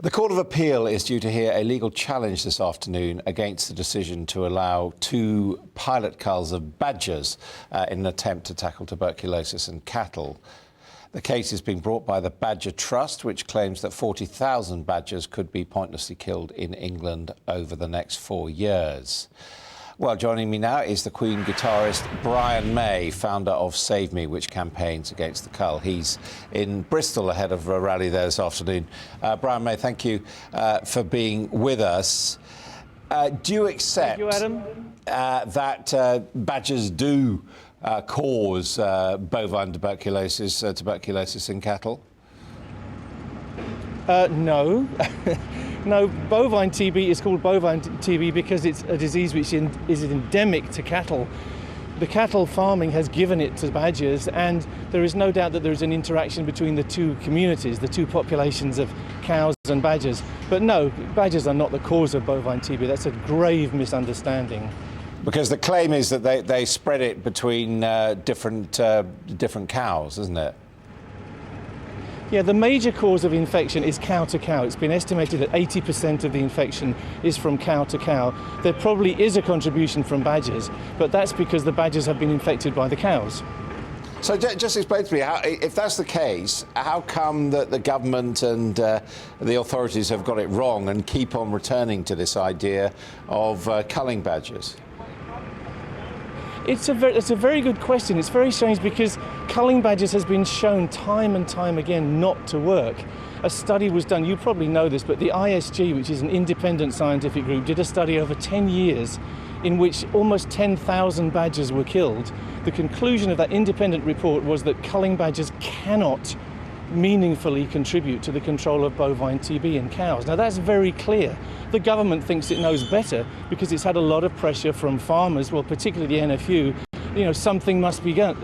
The Court of Appeal is due to hear a legal challenge this afternoon against the decision to allow 2 pilot culls of badgers in an attempt to tackle tuberculosis in cattle. The case is being brought by the Badger Trust, which claims that 40,000 badgers could be pointlessly killed in England over the next 4 years. Well, joining me now is the Queen guitarist Brian May, founder of Save Me, which campaigns against the cull. He's in Bristol ahead of a rally there this afternoon. Brian May, thank you for being with us. Do you accept that badgers do cause bovine tuberculosis in cattle? No. No, bovine TB is called bovine TB because it's a disease which is endemic to cattle. The cattle farming has given it to badgers, and there is no doubt that there is an interaction between the two communities, the two populations of cows and badgers. But no, badgers are not the cause of bovine TB. That's a grave misunderstanding. Because the claim is that they spread it between different cows, isn't it? Yeah, the major cause of infection is cow to cow. It's been estimated that 80% of the infection is from cow to cow. There probably is a contribution from badgers, but that's because the badgers have been infected by the cows. So just explain to me, if that's the case, how come that the government and the authorities have got it wrong and keep on returning to this idea of culling badgers? It's a very good question. It's very strange because culling badgers has been shown time and time again not to work. A study was done, you probably know this, but the ISG, which is an independent scientific group, did a study over 10 years in which almost 10,000 badgers were killed. The conclusion of that independent report was that culling badgers cannot meaningfully contribute to the control of bovine TB in cows. Now that's very clear. The government thinks it knows better because it's had a lot of pressure from farmers, well, particularly the NFU. You know, something must be done.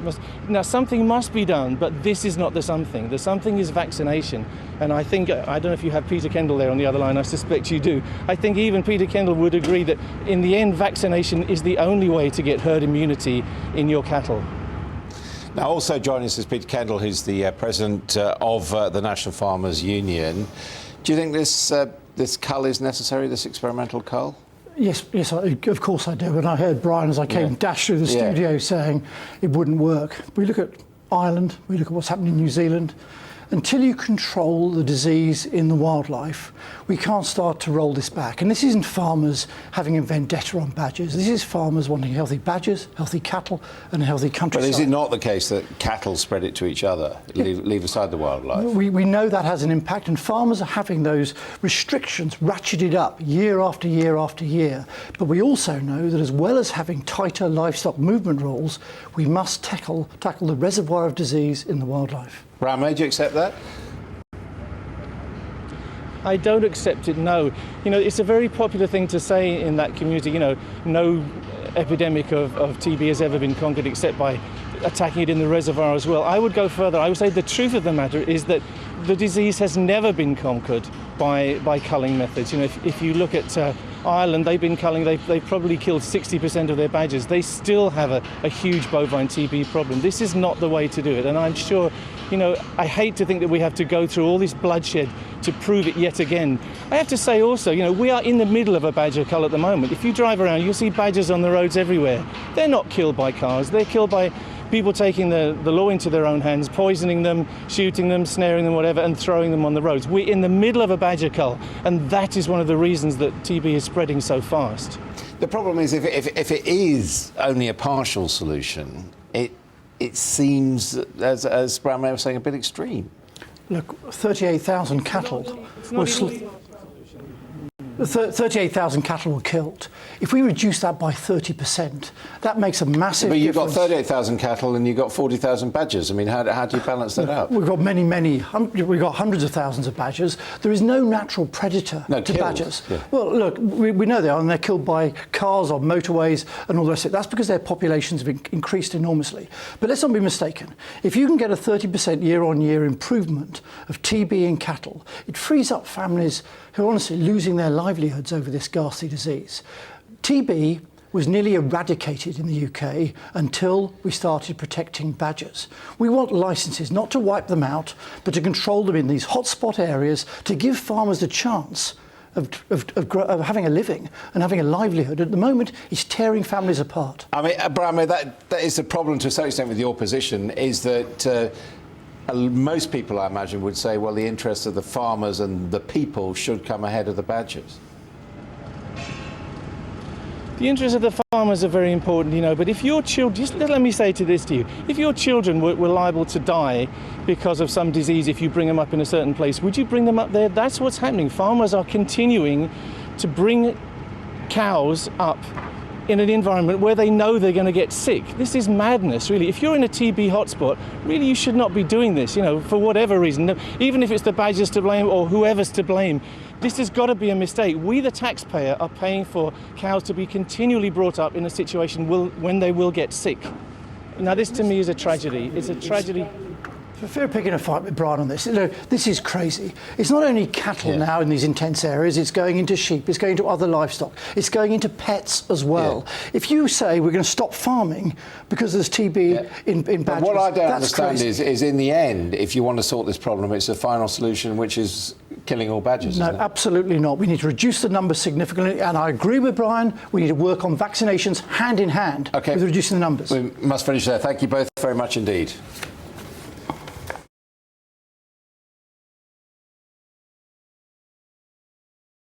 Now something must be done, but this is not the something. The something is vaccination. And I think, I don't know if you have Peter Kendall there on the other line, I suspect you do. I think even Peter Kendall would agree that in the end, vaccination is the only way to get herd immunity in your cattle. Now, also joining us is Peter Kendall, who's the president of the National Farmers Union. Do you think this cull is necessary, this experimental cull? Yes, of course I do. And I heard Brian as I came dash through the studio saying it wouldn't work. We look at Ireland, we look at what's happening in New Zealand. Until you control the disease in the wildlife, we can't start to roll this back. And this isn't farmers having a vendetta on badgers. This is farmers wanting healthy badgers, healthy cattle, and a healthy countryside. But is it not the case that cattle spread it to each other, leave aside the wildlife? We know that has an impact, and farmers are having those restrictions ratcheted up year after year after year. But we also know that as well as having tighter livestock movement rules, we must tackle the reservoir of disease in the wildlife. Brian May, do you accept that? I don't accept it, no. You know, it's a very popular thing to say in that community, you know, no epidemic of TB has ever been conquered except by attacking it in the reservoir as well. I would go further. I would say the truth of the matter is that the disease has never been conquered by culling methods. You know, if you look at Ireland, they've been culling, they've probably killed 60% of their badgers. They still have a huge bovine TB problem. This is not the way to do it, and I'm sure, you know, I hate to think that we have to go through all this bloodshed to prove it yet again. I have to say also, you know, we are in the middle of a badger cull at the moment. If you drive around, you'll see badgers on the roads everywhere. They're not killed by cars, they're killed by people taking the law into their own hands, poisoning them, shooting them, snaring them, whatever, and throwing them on the roads. We're in the middle of a badger cull, and that is one of the reasons that TB is spreading so fast. The problem is if it is only a partial solution, it seems, as Brian May was saying, a bit extreme. Look, 38,000 cattle were 38,000 cattle were killed. If we reduce that by 30%, that makes a massive difference. But you've got 38,000 cattle and you've got 40,000 badgers. I mean, how do you balance that out? We've got we've got hundreds of thousands of badgers. There is no natural predator to badgers. Yeah. Well, look, we know they are, and they're killed by cars on motorways and all the rest of it. That's because their populations have increased enormously. But let's not be mistaken. If you can get a 30% year-on-year improvement of TB in cattle, it frees up families who are honestly losing their livelihoods over this ghastly disease. TB was nearly eradicated in the UK until we started protecting badgers. We want licences not to wipe them out, but to control them in these hotspot areas to give farmers the chance of having a living and having a livelihood. At the moment, it's tearing families apart. I mean, Brian, that is the problem to a certain extent with your position, is that most people, I imagine, would say, well, the interests of the farmers and the people should come ahead of the badgers. The interests of the farmers are very important, you know, but if your children, just let me say this to you, if your children were liable to die because of some disease if you bring them up in a certain place, would you bring them up there? That's what's happening. Farmers are continuing to bring cows up in an environment where they know they're going to get sick. This is madness, really. If you're in a TB hotspot, really you should not be doing this, you know, for whatever reason. Even if it's the badgers to blame or whoever's to blame, this has got to be a mistake. We, the taxpayer, are paying for cows to be continually brought up in a situation when they will get sick. Now, this to me is a tragedy. It's a tragedy. For fear of picking a fight with Brian on this, this is crazy. It's not only cattle now in these intense areas, it's going into sheep, it's going into other livestock, it's going into pets as well. If you say we're going to stop farming because there's TB in badgers, what I don't that's understand crazy. is in the end, if you want to sort this problem, it's a final solution which is killing all badgers. No, isn't it? absolutely not. We need to reduce the numbers significantly, and I agree with Brian, we need to work on vaccinations hand in hand with reducing the numbers. We must finish there. Thank you both very much indeed.